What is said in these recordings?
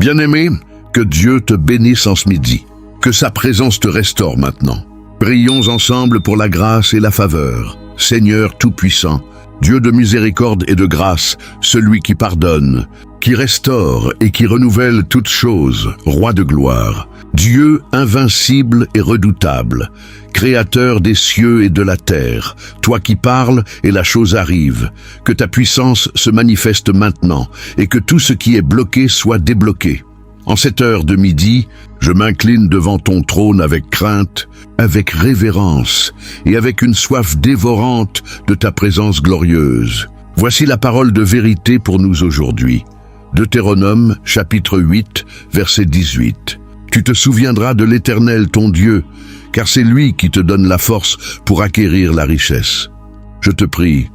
Bien-aimé, que Dieu te bénisse en ce midi, que sa présence te restaure maintenant. Prions ensemble pour la grâce et la faveur. Seigneur Tout-Puissant, Dieu de miséricorde et de grâce, celui qui pardonne, qui restaure et qui renouvelle toutes choses, roi de gloire, Dieu invincible et redoutable, créateur des cieux et de la terre, toi qui parles et la chose arrive, que ta puissance se manifeste maintenant et que tout ce qui est bloqué soit débloqué. En cette heure de midi, je m'incline devant ton trône avec crainte, avec révérence et avec une soif dévorante de ta présence glorieuse. Voici la parole de vérité pour nous aujourd'hui. Deutéronome, chapitre 8, verset 18. Tu te souviendras de l'Éternel ton Dieu, car c'est lui qui te donne la force pour acquérir la richesse. Je te prie,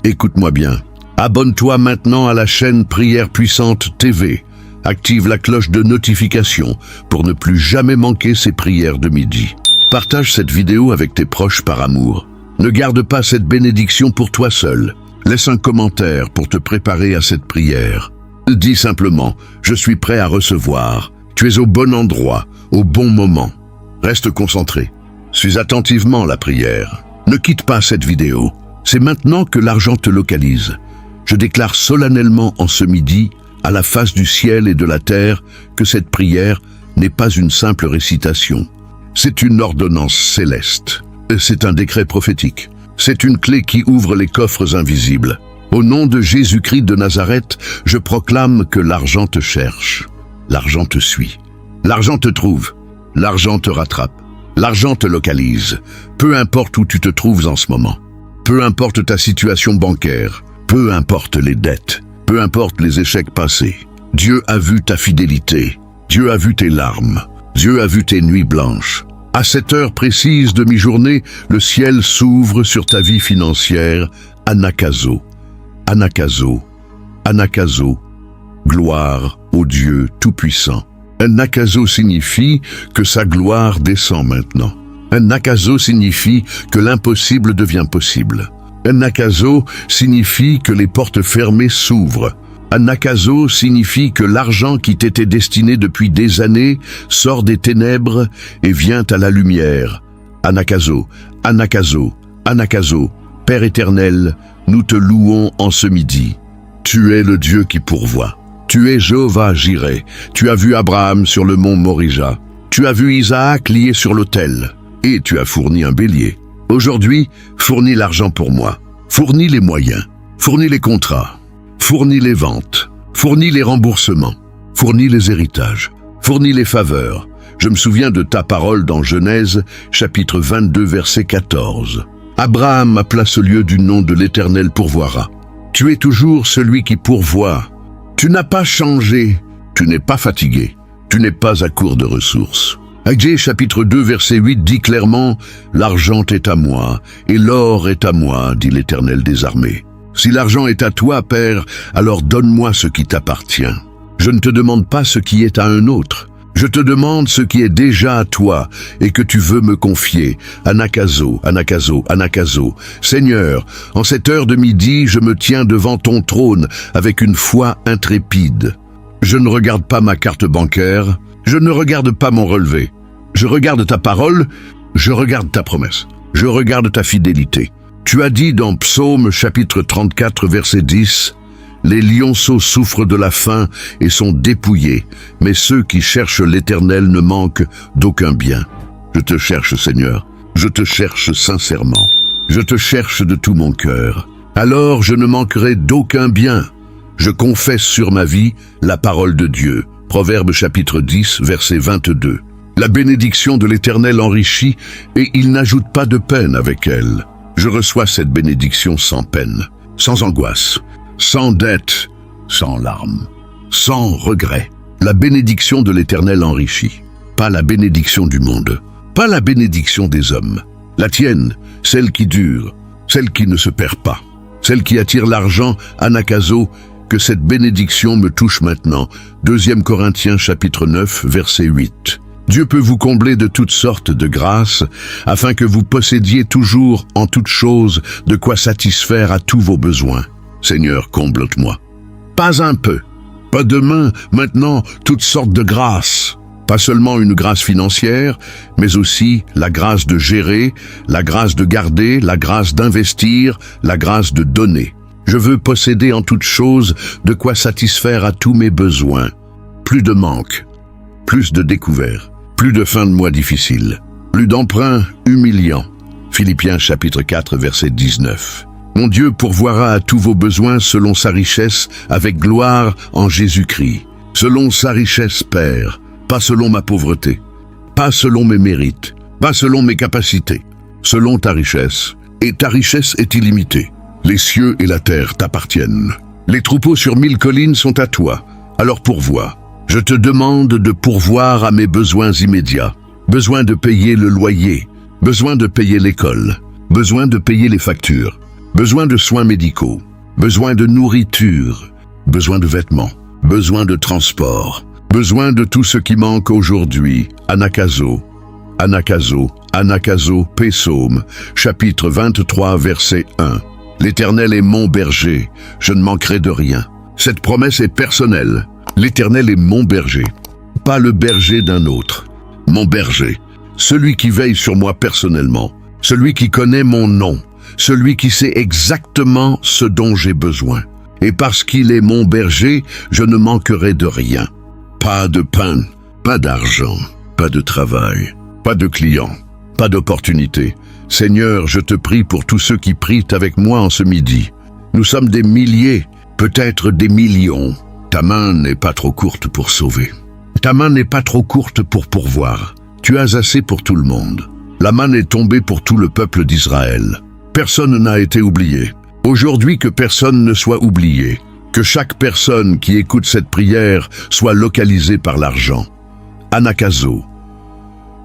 écoute-moi bien. Abonne-toi maintenant à la chaîne Prière Puissante TV. Active la cloche de notification pour ne plus jamais manquer ces prières de midi. Partage cette vidéo avec tes proches par amour. Ne garde pas cette bénédiction pour toi seul. Laisse un commentaire pour te préparer à cette prière. Dis simplement, je suis prêt à recevoir. Tu es au bon endroit, au bon moment. Reste concentré. Suis attentivement la prière. Ne quitte pas cette vidéo. C'est maintenant que l'argent te localise. Je déclare solennellement en ce midi, à la face du ciel et de la terre, que cette prière n'est pas une simple récitation. C'est une ordonnance céleste. C'est un décret prophétique. C'est une clé qui ouvre les coffres invisibles. Au nom de Jésus-Christ de Nazareth, je proclame que l'argent te cherche. L'argent te suit. L'argent te trouve. L'argent te rattrape. L'argent te localise. Peu importe où tu te trouves en ce moment. Peu importe ta situation bancaire. Peu importe les dettes. Peu importe les échecs passés. Dieu a vu ta fidélité. Dieu a vu tes larmes. Dieu a vu tes nuits blanches. À cette heure précise de mi-journée, le ciel s'ouvre sur ta vie financière. Anakazo. Anakazo. Anakazo. Gloire au Dieu Tout-Puissant. Un nakazo signifie que sa gloire descend maintenant. Un nakazo signifie que l'impossible devient possible. Un nakazo signifie que les portes fermées s'ouvrent. Un nakazo signifie que l'argent qui t'était destiné depuis des années sort des ténèbres et vient à la lumière. Anakazo, Anakazo, Anakazo, Père éternel, nous te louons en ce midi. Tu es le Dieu qui pourvoit. Tu es Jéhovah Jireh. Tu as vu Abraham sur le mont Morija. Tu as vu Isaac lié sur l'autel. Et tu as fourni un bélier. Aujourd'hui, fournis l'argent pour moi. Fournis les moyens. Fournis les contrats. Fournis les ventes. Fournis les remboursements. Fournis les héritages. Fournis les faveurs. Je me souviens de ta parole dans Genèse, chapitre 22, verset 14. Abraham appela ce lieu du nom de l'Éternel pourvoira. Tu es toujours celui qui pourvoit. Tu n'as pas changé. Tu n'es pas fatigué. Tu n'es pas à court de ressources. Agé chapitre 2 verset 8 dit clairement « L'argent est à moi, et l'or est à moi, dit l'Éternel des armées. Si l'argent est à toi, Père, alors donne-moi ce qui t'appartient. Je ne te demande pas ce qui est à un autre. Je te demande ce qui est déjà à toi et que tu veux me confier. Anakazo, Anakazo, Anakazo. Seigneur, en cette heure de midi, je me tiens devant ton trône avec une foi intrépide. Je ne regarde pas ma carte bancaire, je ne regarde pas mon relevé. Je regarde ta parole, je regarde ta promesse, je regarde ta fidélité. Tu as dit dans Psaume chapitre 34 verset 10, « Les lionceaux souffrent de la faim et sont dépouillés, mais ceux qui cherchent l'Éternel ne manquent d'aucun bien. » Je te cherche, Seigneur, je te cherche sincèrement, je te cherche de tout mon cœur. Alors je ne manquerai d'aucun bien. Je confesse sur ma vie la parole de Dieu. Proverbe chapitre 10, verset 22. La bénédiction de l'Éternel enrichit et il n'ajoute pas de peine avec elle. Je reçois cette bénédiction sans peine, sans angoisse, sans dette, sans larmes, sans regret. La bénédiction de l'Éternel enrichit, pas la bénédiction du monde, pas la bénédiction des hommes. La tienne, celle qui dure, celle qui ne se perd pas, celle qui attire l'argent, Anakazo, que cette bénédiction me touche maintenant. 2 Corinthiens chapitre 9, verset 8. Dieu peut vous combler de toutes sortes de grâces, afin que vous possédiez toujours en toutes choses de quoi satisfaire à tous vos besoins. Seigneur, comble-moi. Pas un peu, Pas demain, maintenant, toutes sortes de grâces. Pas seulement une grâce financière, mais aussi la grâce de gérer, la grâce de garder, la grâce d'investir, la grâce de donner. Je veux posséder en toutes choses de quoi satisfaire à tous mes besoins. Plus de manque, plus de découvertes, plus de fins de mois difficiles, plus d'emprunts humiliants. Philippiens chapitre 4 verset 19. Mon Dieu pourvoira à tous vos besoins selon sa richesse avec gloire en Jésus-Christ. Selon sa richesse, Père, pas selon ma pauvreté, pas selon mes mérites, pas selon mes capacités, selon ta richesse. Et ta richesse est illimitée. Les cieux et la terre t'appartiennent. Les troupeaux sur 1000 collines sont à toi. Alors pourvois. Je te demande de pourvoir à mes besoins immédiats. Besoin de payer le loyer, besoin de payer l'école, besoin de payer les factures, besoin de soins médicaux, besoin de nourriture, besoin de vêtements, besoin de transport, besoin de tout ce qui manque aujourd'hui. Anakazo, Anakazo, Anakazo, Psaume, chapitre 23, verset 1. L'Éternel est mon berger, je ne manquerai de rien. Cette promesse est personnelle. L'Éternel est mon berger, pas le berger d'un autre. Mon berger, celui qui veille sur moi personnellement, celui qui connaît mon nom, celui qui sait exactement ce dont j'ai besoin. Et parce qu'il est mon berger, je ne manquerai de rien. Pas de pain, pas d'argent, pas de travail, pas de clients, pas d'opportunité. Seigneur, je te prie pour tous ceux qui prient avec moi en ce midi. Nous sommes des milliers, peut-être des millions. Ta main n'est pas trop courte pour sauver. Ta main n'est pas trop courte pour pourvoir. Tu as assez pour tout le monde. La manne est tombée pour tout le peuple d'Israël. Personne n'a été oublié. Aujourd'hui, que personne ne soit oublié. Que chaque personne qui écoute cette prière soit localisée par l'argent. Anakazo.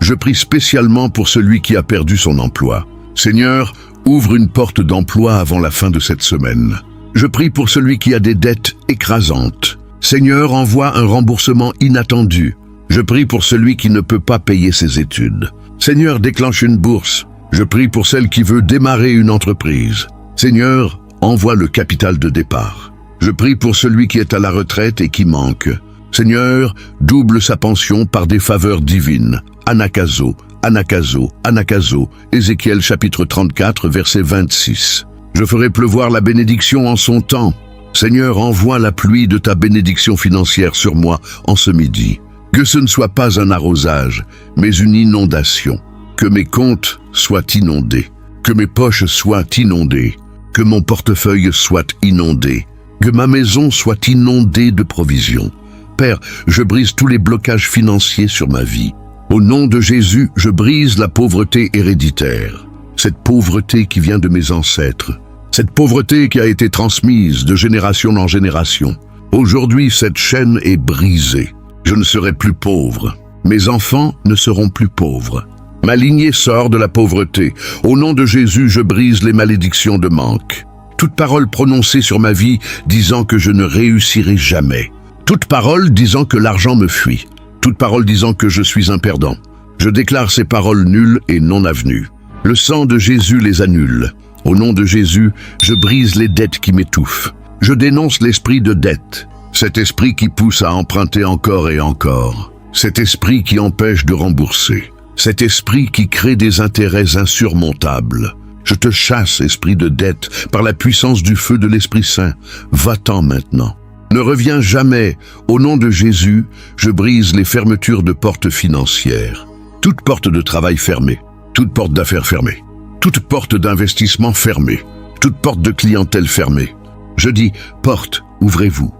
Je prie spécialement pour celui qui a perdu son emploi. Seigneur, ouvre une porte d'emploi avant la fin de cette semaine. Je prie pour celui qui a des dettes écrasantes. Seigneur, envoie un remboursement inattendu. Je prie pour celui qui ne peut pas payer ses études. Seigneur, déclenche une bourse. Je prie pour celle qui veut démarrer une entreprise. Seigneur, envoie le capital de départ. Je prie pour celui qui est à la retraite et qui manque. Seigneur, double sa pension par des faveurs divines. Anakazo, Anakazo, Anakazo. Ézéchiel chapitre 34, verset 26. Je ferai pleuvoir la bénédiction en son temps. Seigneur, envoie la pluie de ta bénédiction financière sur moi en ce midi. Que ce ne soit pas un arrosage, mais une inondation. Que mes comptes soient inondés. Que mes poches soient inondées. Que mon portefeuille soit inondé. Que ma maison soit inondée de provisions. Père, je brise tous les blocages financiers sur ma vie. Au nom de Jésus, je brise la pauvreté héréditaire. Cette pauvreté qui vient de mes ancêtres. Cette pauvreté qui a été transmise de génération en génération. Aujourd'hui, cette chaîne est brisée. Je ne serai plus pauvre. Mes enfants ne seront plus pauvres. Ma lignée sort de la pauvreté. Au nom de Jésus, je brise les malédictions de manque. Toute parole prononcée sur ma vie disant que je ne réussirai jamais. Toute parole disant que l'argent me fuit. Toute parole disant que je suis un perdant. Je déclare ces paroles nulles et non avenues. Le sang de Jésus les annule. Au nom de Jésus, je brise les dettes qui m'étouffent. Je dénonce l'esprit de dette. Cet esprit qui pousse à emprunter encore et encore. Cet esprit qui empêche de rembourser. Cet esprit qui crée des intérêts insurmontables. Je te chasse, esprit de dette, par la puissance du feu de l'Esprit Saint. Va-t'en maintenant. Ne reviens jamais. Au nom de Jésus, je brise les fermetures de portes financières. Toute porte de travail fermée. Toute porte d'affaires fermée. Toute porte d'investissement fermée. Toute porte de clientèle fermée. Je dis, porte, ouvrez-vous.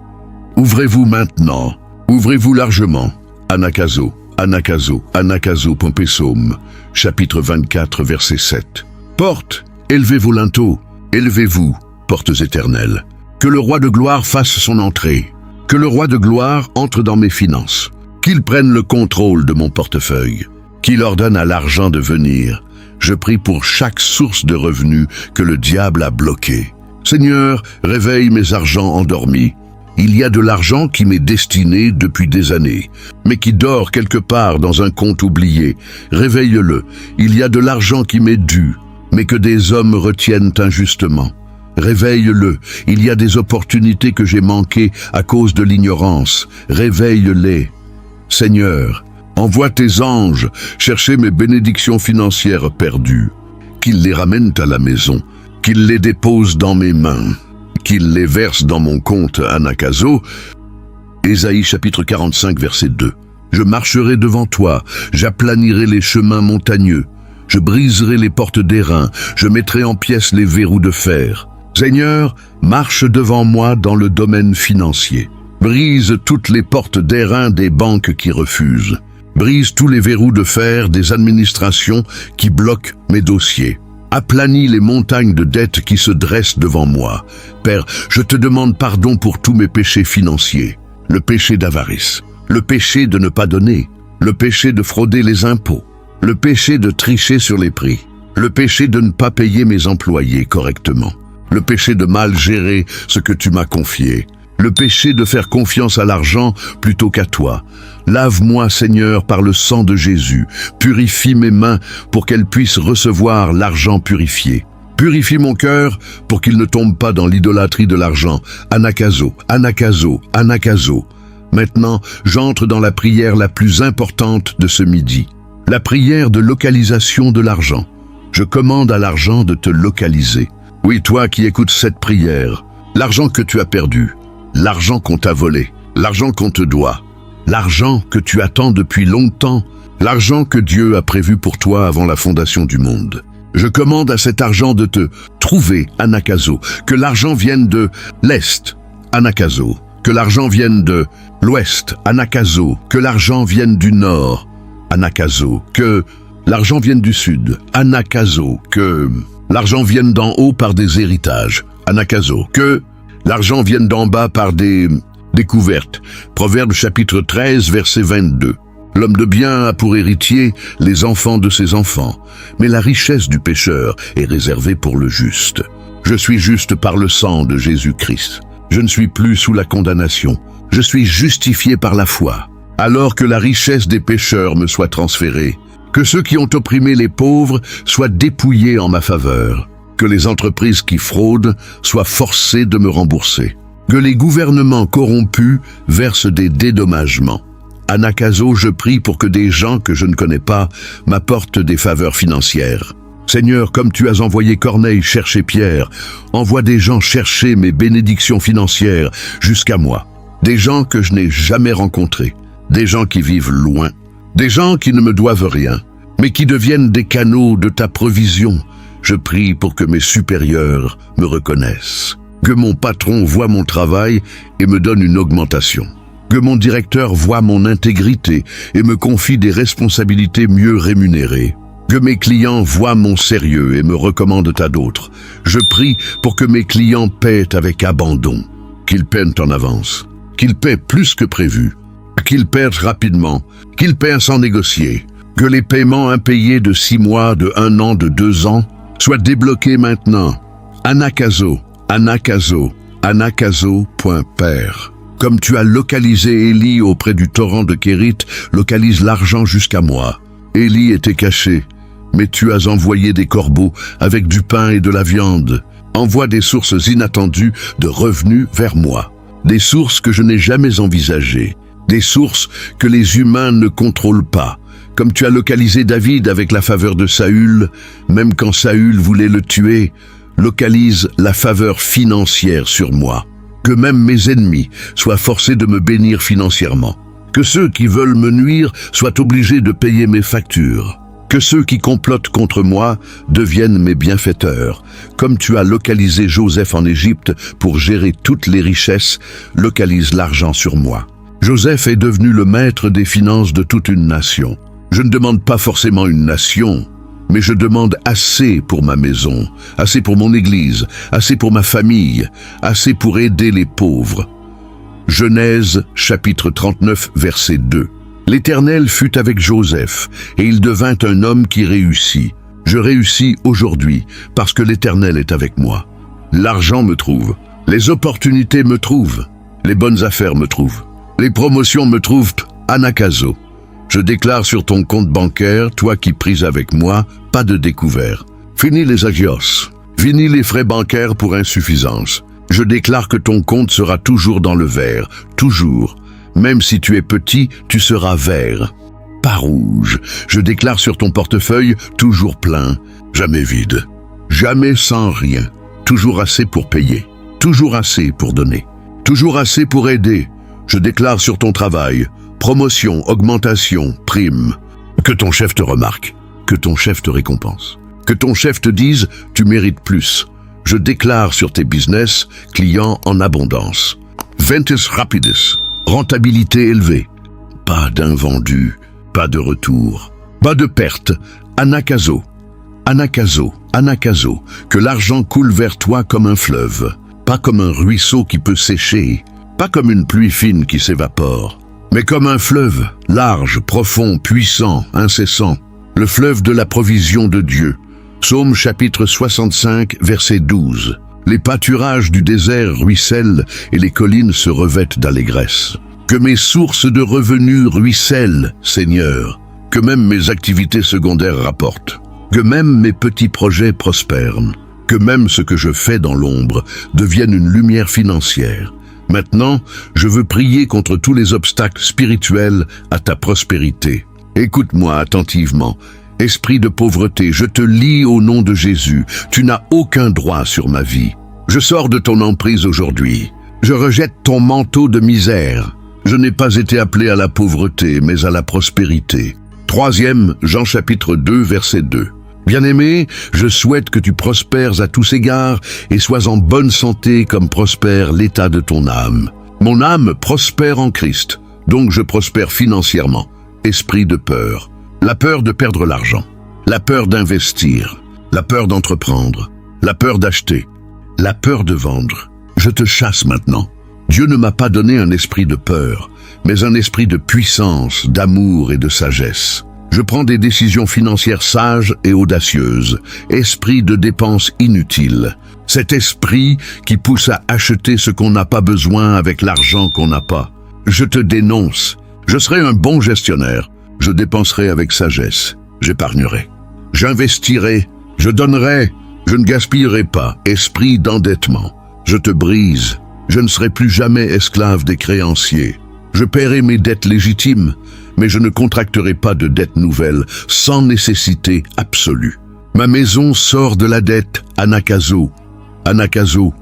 Ouvrez-vous maintenant. Ouvrez-vous largement. Anakazo, Anakazo, Anakazo, Psaume, chapitre 24, verset 7. Porte, élevez vos linteaux. Élevez-vous, portes éternelles. Que le roi de gloire fasse son entrée. Que le roi de gloire entre dans mes finances. Qu'il prenne le contrôle de mon portefeuille. Qu'il ordonne à l'argent de venir. Je prie pour chaque source de revenus que le diable a bloquée. Seigneur, réveille mes argents endormis. Il y a de l'argent qui m'est destiné depuis des années, mais qui dort quelque part dans un compte oublié. Réveille-le. Il y a de l'argent qui m'est dû, mais que des hommes retiennent injustement. Réveille-le. Il y a des opportunités que j'ai manquées à cause de l'ignorance. Réveille-les. Seigneur, envoie tes anges chercher mes bénédictions financières perdues. Qu'ils les ramènent à la maison. Qu'ils les déposent dans mes mains. Qu'ils les versent dans mon compte Anakazo. Ésaïe chapitre 45 verset 2. Je marcherai devant toi, j'aplanirai les chemins montagneux. Je briserai les portes d'airain, je mettrai en pièces les verrous de fer. Seigneur, marche devant moi dans le domaine financier. Brise toutes les portes d'airain des banques qui refusent. Brise tous les verrous de fer des administrations qui bloquent mes dossiers. Aplanis les montagnes de dettes qui se dressent devant moi. Père, je te demande pardon pour tous mes péchés financiers. Le péché d'avarice, le péché de ne pas donner, le péché de frauder les impôts, le péché de tricher sur les prix, le péché de ne pas payer mes employés correctement, le péché de mal gérer ce que tu m'as confié, le péché de faire confiance à l'argent plutôt qu'à toi. Lave-moi, Seigneur, par le sang de Jésus. Purifie mes mains pour qu'elles puissent recevoir l'argent purifié. Purifie mon cœur pour qu'il ne tombe pas dans l'idolâtrie de l'argent. Anakazo, Anakazo, Anakazo. Maintenant, j'entre dans la prière la plus importante de ce midi. La prière de localisation de l'argent. Je commande à l'argent de te localiser. Oui, toi qui écoutes cette prière, l'argent que tu as perdu, l'argent qu'on t'a volé, l'argent qu'on te doit, l'argent que tu attends depuis longtemps, l'argent que Dieu a prévu pour toi avant la fondation du monde. Je commande à cet argent de te trouver, Anakazo, que l'argent vienne de l'Est, Anakazo, que l'argent vienne de l'Ouest, Anakazo, que l'argent vienne du Nord, Anakazo, que l'argent vienne du Sud, Anakazo, que l'argent vienne d'en haut par des héritages, Anakazo, que l'argent vienne d'en bas par des découvertes. Proverbe chapitre 13, verset 22. L'homme de bien a pour héritier les enfants de ses enfants, mais la richesse du pécheur est réservée pour le juste. Je suis juste par le sang de Jésus-Christ. Je ne suis plus sous la condamnation. Je suis justifié par la foi. Alors que la richesse des pécheurs me soit transférée, que ceux qui ont opprimé les pauvres soient dépouillés en ma faveur, que les entreprises qui fraudent soient forcées de me rembourser, que les gouvernements corrompus versent des dédommagements. Anakazo, je prie pour que des gens que je ne connais pas m'apportent des faveurs financières. Seigneur, comme tu as envoyé Corneille chercher Pierre, envoie des gens chercher mes bénédictions financières jusqu'à moi. Des gens que je n'ai jamais rencontrés, des gens qui vivent loin, des gens qui ne me doivent rien, mais qui deviennent des canaux de ta provision. Je prie pour que mes supérieurs me reconnaissent, que mon patron voie mon travail et me donne une augmentation. Que mon directeur voie mon intégrité et me confie des responsabilités mieux rémunérées. Que mes clients voient mon sérieux et me recommandent à d'autres. Je prie pour que mes clients paient avec abandon, qu'ils paient en avance, qu'ils paient plus que prévu, qu'ils paient rapidement, qu'ils paient sans négocier. Que les paiements impayés de 6 mois, de 1 an, de 2 ans soient débloqués maintenant. Anakazo, Anakazo, Anakazo.père. Comme tu as localisé Élie auprès du torrent de Kérit, localise l'argent jusqu'à moi. Élie était caché, mais tu as envoyé des corbeaux avec du pain et de la viande. Envoie des sources inattendues de revenus vers moi. Des sources que je n'ai jamais envisagées. Des sources que les humains ne contrôlent pas. Comme tu as localisé David avec la faveur de Saül, même quand Saül voulait le tuer, localise la faveur financière sur moi. Que même mes ennemis soient forcés de me bénir financièrement. Que ceux qui veulent me nuire soient obligés de payer mes factures. Que ceux qui complotent contre moi deviennent mes bienfaiteurs. Comme tu as localisé Joseph en Égypte pour gérer toutes les richesses, localise l'argent sur moi. Joseph est devenu le maître des finances de toute une nation. Je ne demande pas forcément une nation, mais je demande assez pour ma maison, assez pour mon église, assez pour ma famille, assez pour aider les pauvres. Genèse, chapitre 39, verset 2. L'Éternel fut avec Joseph, et il devint un homme qui réussit. Je réussis aujourd'hui, parce que l'Éternel est avec moi. L'argent me trouve, les opportunités me trouvent, les bonnes affaires me trouvent, les promotions me trouvent, Anakazo. Je déclare sur ton compte bancaire, toi qui pries avec moi, pas de découvert. Fini les agios, Finis les frais bancaires pour insuffisance. Je déclare que ton compte sera toujours dans le vert, toujours. Même si tu es petit, tu seras vert. Pas rouge. Je déclare sur ton portefeuille toujours plein, jamais vide. Jamais sans rien. Toujours assez pour payer. Toujours assez pour donner. Toujours assez pour aider. Je déclare sur ton travail. Promotion, augmentation, prime. Que ton chef te remarque. Que ton chef te récompense. Que ton chef te dise « tu mérites plus ». Je déclare sur tes business, clients en abondance. Ventus rapidus. Rentabilité élevée. Pas d'invendu. Pas de retour. Pas de perte. Anakazo. Anakazo. Anakazo. Que l'argent coule vers toi comme un fleuve. Pas comme un ruisseau qui peut sécher. Pas comme une pluie fine qui s'évapore. Mais comme un fleuve, large, profond, puissant, incessant. Le fleuve de la provision de Dieu. Psaume chapitre 65, verset 12. Les pâturages du désert ruissellent et les collines se revêtent d'allégresse. Que mes sources de revenus ruissellent, Seigneur. Que même mes activités secondaires rapportent. Que même mes petits projets prospèrent. Que même ce que je fais dans l'ombre devienne une lumière financière. Maintenant, je veux prier contre tous les obstacles spirituels à ta prospérité. Écoute-moi attentivement. Esprit de pauvreté, je te lie au nom de Jésus. Tu n'as aucun droit sur ma vie. Je sors de ton emprise aujourd'hui. Je rejette ton manteau de misère. Je n'ai pas été appelé à la pauvreté, mais à la prospérité. 3e, Jean chapitre 2, verset 2. Bien-aimé, je souhaite que tu prospères à tous égards et sois en bonne santé comme prospère l'état de ton âme. Mon âme prospère en Christ, donc je prospère financièrement. Esprit de peur. La peur de perdre l'argent, la peur d'investir, la peur d'entreprendre, la peur d'acheter, la peur de vendre. Je te chasse maintenant. Dieu ne m'a pas donné un esprit de peur, mais un esprit de puissance, d'amour et de sagesse. Je prends des décisions financières sages et audacieuses, esprit de dépenses inutiles. Cet esprit qui pousse à acheter ce qu'on n'a pas besoin avec l'argent qu'on n'a pas. Je te dénonce. Je serai un bon gestionnaire. Je dépenserai avec sagesse, j'épargnerai. J'investirai, je donnerai, je ne gaspillerai pas, esprit d'endettement. Je te brise, je ne serai plus jamais esclave des créanciers. Je paierai mes dettes légitimes, mais je ne contracterai pas de dettes nouvelles, sans nécessité absolue. Ma maison sort de la dette, Anakazo. Anakazo,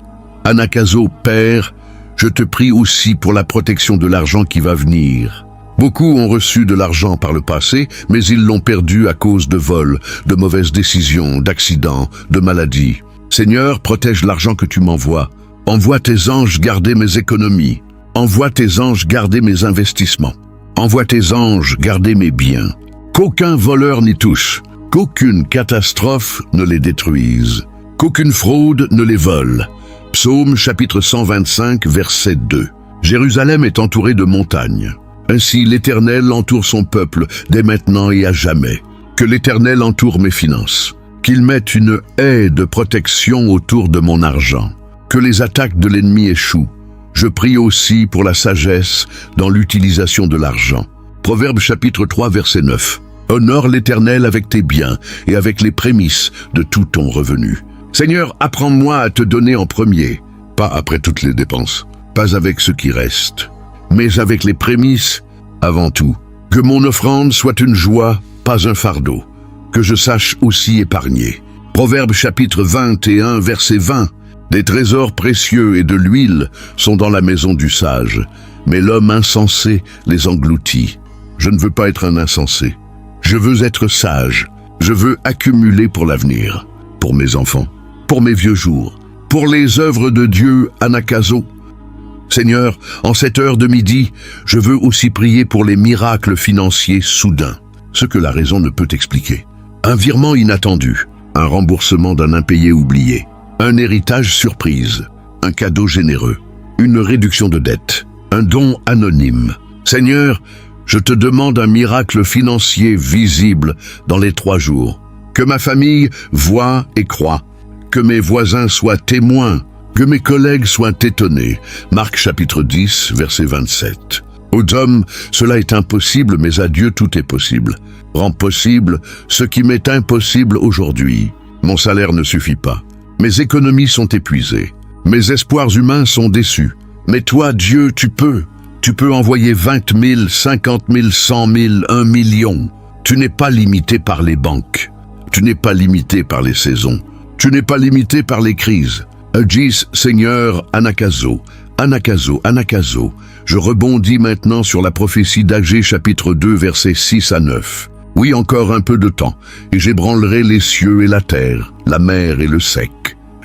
Anakazo, Père, je te prie aussi pour la protection de l'argent qui va venir. Beaucoup ont reçu de l'argent par le passé, mais ils l'ont perdu à cause de vols, de mauvaises décisions, d'accidents, de maladies. Seigneur, protège l'argent que tu m'envoies. Envoie tes anges garder mes économies. Envoie tes anges garder mes investissements. Envoie tes anges garder mes biens. Qu'aucun voleur n'y touche. Qu'aucune catastrophe ne les détruise. Qu'aucune fraude ne les vole. Psaume chapitre 125, verset 2. Jérusalem est entourée de montagnes. Ainsi l'Éternel entoure son peuple, dès maintenant et à jamais. Que l'Éternel entoure mes finances. Qu'il mette une haie de protection autour de mon argent. Que les attaques de l'ennemi échouent. Je prie aussi pour la sagesse dans l'utilisation de l'argent. Proverbe chapitre 3, verset 9. Honore l'Éternel avec tes biens et avec les prémices de tout ton revenu. Seigneur, apprends-moi à te donner en premier, pas après toutes les dépenses, pas avec ce qui reste, mais avec les prémices avant tout. Que mon offrande soit une joie, pas un fardeau. Que je sache aussi épargner. Proverbe chapitre 21, verset 20. Des trésors précieux et de l'huile sont dans la maison du sage, mais l'homme insensé les engloutit. Je ne veux pas être un insensé. Je veux être sage. Je veux accumuler pour l'avenir, pour mes enfants, pour mes vieux jours, pour les œuvres de Dieu, Anakazo. Seigneur, en cette heure de midi, je veux aussi prier pour les miracles financiers soudains, ce que la raison ne peut expliquer. Un virement inattendu, un remboursement d'un impayé oublié, un héritage surprise, un cadeau généreux, une réduction de dette, un don anonyme. Seigneur, je te demande un miracle financier visible dans les 3 jours. Que ma famille voie et croie, que mes voisins soient témoins, que mes collègues soient étonnés. Marc chapitre 10, verset 27. Aux hommes, cela est impossible, mais à Dieu tout est possible. Rends possible ce qui m'est impossible aujourd'hui. Mon salaire ne suffit pas. Mes économies sont épuisées. Mes espoirs humains sont déçus. Mais toi, Dieu, tu peux. Tu peux envoyer 20 000, 50 000, 100 000, 1 million. Tu n'es pas limité par les banques. Tu n'es pas limité par les saisons. Tu n'es pas limité par les crises. Agis, Seigneur, Anakazo, Anakazo, Anakazo. Je rebondis maintenant sur la prophétie d'Agé chapitre 2, versets 6 à 9. Oui, encore un peu de temps, et j'ébranlerai les cieux et la terre, la mer et le sec.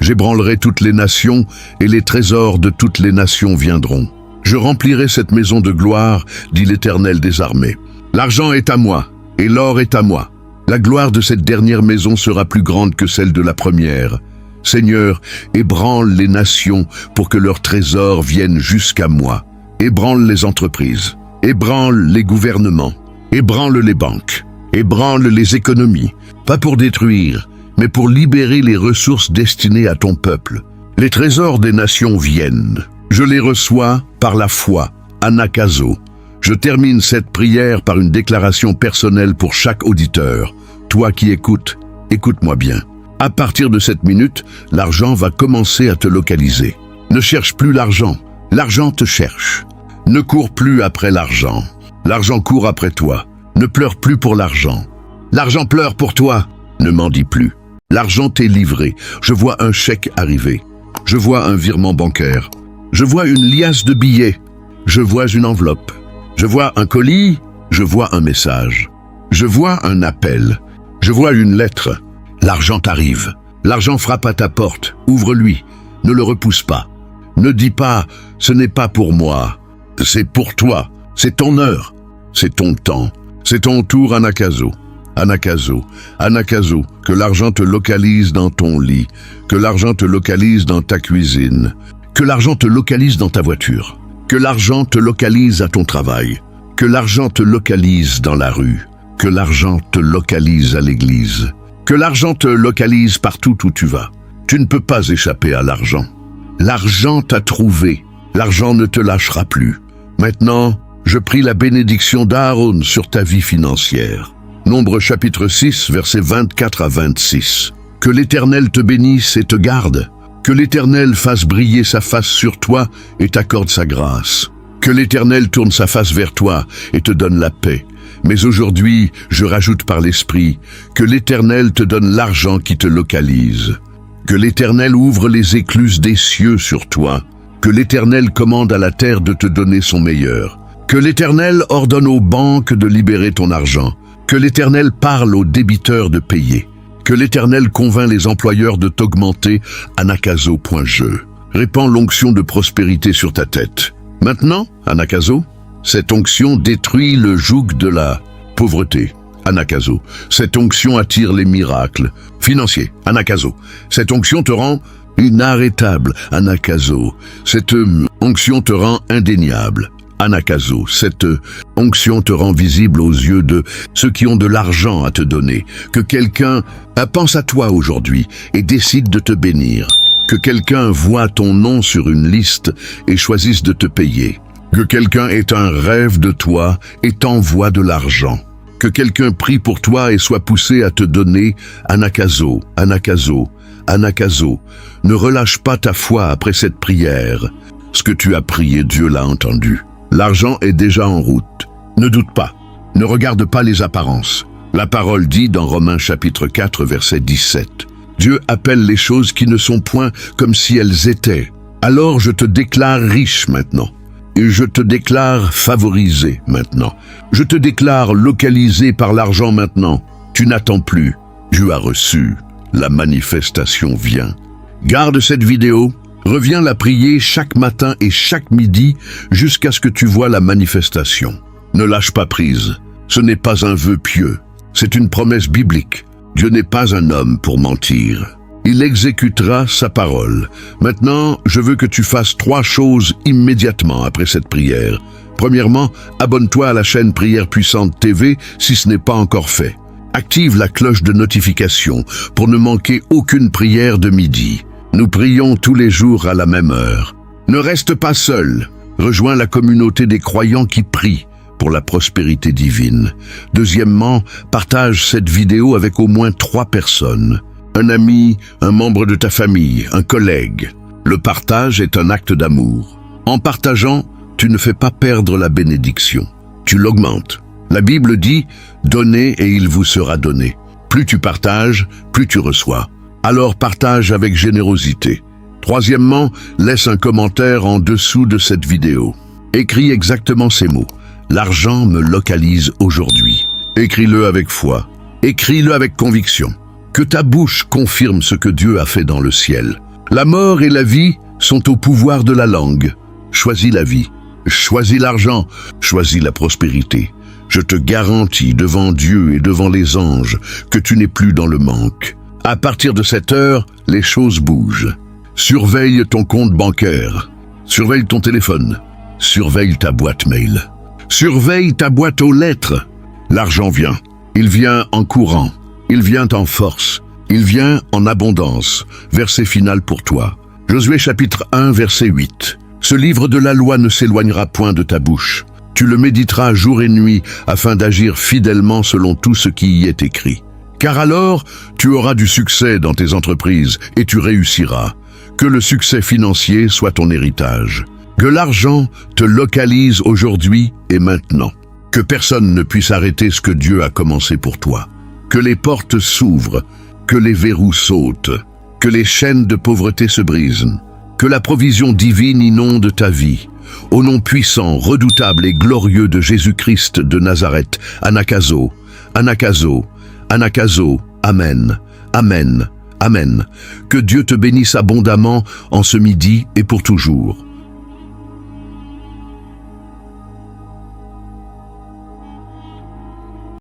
J'ébranlerai toutes les nations, et les trésors de toutes les nations viendront. Je remplirai cette maison de gloire, dit l'Éternel des armées. L'argent est à moi, et l'or est à moi. La gloire de cette dernière maison sera plus grande que celle de la première. Seigneur, ébranle les nations pour que leurs trésors viennent jusqu'à moi. Ébranle les entreprises, ébranle les gouvernements, ébranle les banques, ébranle les économies, pas pour détruire, mais pour libérer les ressources destinées à ton peuple. Les trésors des nations viennent. Je les reçois par la foi, Anakazo. Je termine cette prière par une déclaration personnelle pour chaque auditeur. Toi qui écoutes, écoute-moi bien. À partir de cette minute, l'argent va commencer à te localiser. Ne cherche plus l'argent, l'argent te cherche. Ne cours plus après l'argent, l'argent court après toi. Ne pleure plus pour l'argent. L'argent pleure pour toi, ne m'en dis plus. L'argent t'est livré, je vois un chèque arriver. Je vois un virement bancaire. Je vois une liasse de billets. Je vois une enveloppe. Je vois un colis, je vois un message. Je vois un appel. Je vois une lettre. L'argent t'arrive. L'argent frappe à ta porte. Ouvre-lui. Ne le repousse pas. Ne dis pas « ce n'est pas pour moi ». C'est pour toi. C'est ton heure. C'est ton temps. C'est ton tour, Anakazo. Anakazo. Anakazo. Que l'argent te localise dans ton lit. Que l'argent te localise dans ta cuisine. Que l'argent te localise dans ta voiture. Que l'argent te localise à ton travail. Que l'argent te localise dans la rue. Que l'argent te localise à l'église. Que l'argent te localise partout où tu vas. Tu ne peux pas échapper à l'argent. L'argent t'a trouvé. L'argent ne te lâchera plus. Maintenant, je prie la bénédiction d'Aaron sur ta vie financière. Nombre chapitre 6, versets 24 à 26. Que l'Éternel te bénisse et te garde. Que l'Éternel fasse briller sa face sur toi et t'accorde sa grâce. Que l'Éternel tourne sa face vers toi et te donne la paix. Mais aujourd'hui, je rajoute par l'Esprit, que l'Éternel te donne l'argent qui te localise. Que l'Éternel ouvre les écluses des cieux sur toi. Que l'Éternel commande à la terre de te donner son meilleur. Que l'Éternel ordonne aux banques de libérer ton argent. Que l'Éternel parle aux débiteurs de payer. Que l'Éternel convainc les employeurs de t'augmenter, Anakazo.je. Répands l'onction de prospérité sur ta tête. Maintenant, Anakazo, cette onction détruit le joug de la pauvreté. Anakazo, cette onction attire les miracles financiers. Anakazo, cette onction te rend inarrêtable. Anakazo, cette onction te rend indéniable. Anakazo, cette onction te rend visible aux yeux de ceux qui ont de l'argent à te donner. Que quelqu'un pense à toi aujourd'hui et décide de te bénir. Que quelqu'un voit ton nom sur une liste et choisisse de te payer. Que quelqu'un ait un rêve de toi et t'envoie de l'argent. Que quelqu'un prie pour toi et soit poussé à te donner. Anakazo, Anakazo, Anakazo. Ne relâche pas ta foi après cette prière. Ce que tu as prié, Dieu l'a entendu. L'argent est déjà en route. Ne doute pas. Ne regarde pas les apparences. La parole dit dans Romains chapitre 4, verset 17. Dieu appelle les choses qui ne sont point comme si elles étaient. Alors je te déclare riche maintenant. Et je te déclare favorisé maintenant. Je te déclare localisé par l'argent maintenant. Tu n'attends plus. Tu as reçu. La manifestation vient. Garde cette vidéo. Reviens la prier chaque matin et chaque midi jusqu'à ce que tu vois la manifestation. Ne lâche pas prise. Ce n'est pas un vœu pieux. C'est une promesse biblique. Dieu n'est pas un homme pour mentir. Il exécutera sa parole. Maintenant, je veux que tu fasses 3 choses immédiatement après cette prière. Premièrement, abonne-toi à la chaîne Prière Puissante TV si ce n'est pas encore fait. Active la cloche de notification pour ne manquer aucune prière de midi. Nous prions tous les jours à la même heure. Ne reste pas seul. Rejoins la communauté des croyants qui prient pour la prospérité divine. Deuxièmement, partage cette vidéo avec au moins 3 personnes. un ami, un membre de ta famille, un collègue. Le partage est un acte d'amour. En partageant, tu ne fais pas perdre la bénédiction, tu l'augmentes. La Bible dit « Donnez et il vous sera donné ». Plus tu partages, plus tu reçois. Alors partage avec générosité. Troisièmement, laisse un commentaire en dessous de cette vidéo. Écris exactement ces mots. L'argent me localise aujourd'hui. Écris-le avec foi. Écris-le avec conviction. Que ta bouche confirme ce que Dieu a fait dans le ciel. La mort et la vie sont au pouvoir de la langue. Choisis la vie. Choisis l'argent. Choisis la prospérité. Je te garantis devant Dieu et devant les anges que tu n'es plus dans le manque. À partir de cette heure, les choses bougent. Surveille ton compte bancaire. Surveille ton téléphone. Surveille ta boîte mail. Surveille ta boîte aux lettres. L'argent vient. Il vient en courant. Il vient en force. Il vient en abondance. Verset final pour toi. Josué chapitre 1, verset 8. Ce livre de la loi ne s'éloignera point de ta bouche. Tu le méditeras jour et nuit afin d'agir fidèlement selon tout ce qui y est écrit. Car alors, tu auras du succès dans tes entreprises et tu réussiras. Que le succès financier soit ton héritage. Que l'argent te localise aujourd'hui et maintenant. Que personne ne puisse arrêter ce que Dieu a commencé pour toi. Que les portes s'ouvrent, que les verrous sautent, que les chaînes de pauvreté se brisent. Que la provision divine inonde ta vie. Au nom puissant, redoutable et glorieux de Jésus-Christ de Nazareth, Anakazo, Anakazo, Anakazo, Amen, Amen, Amen. Que Dieu te bénisse abondamment en ce midi et pour toujours.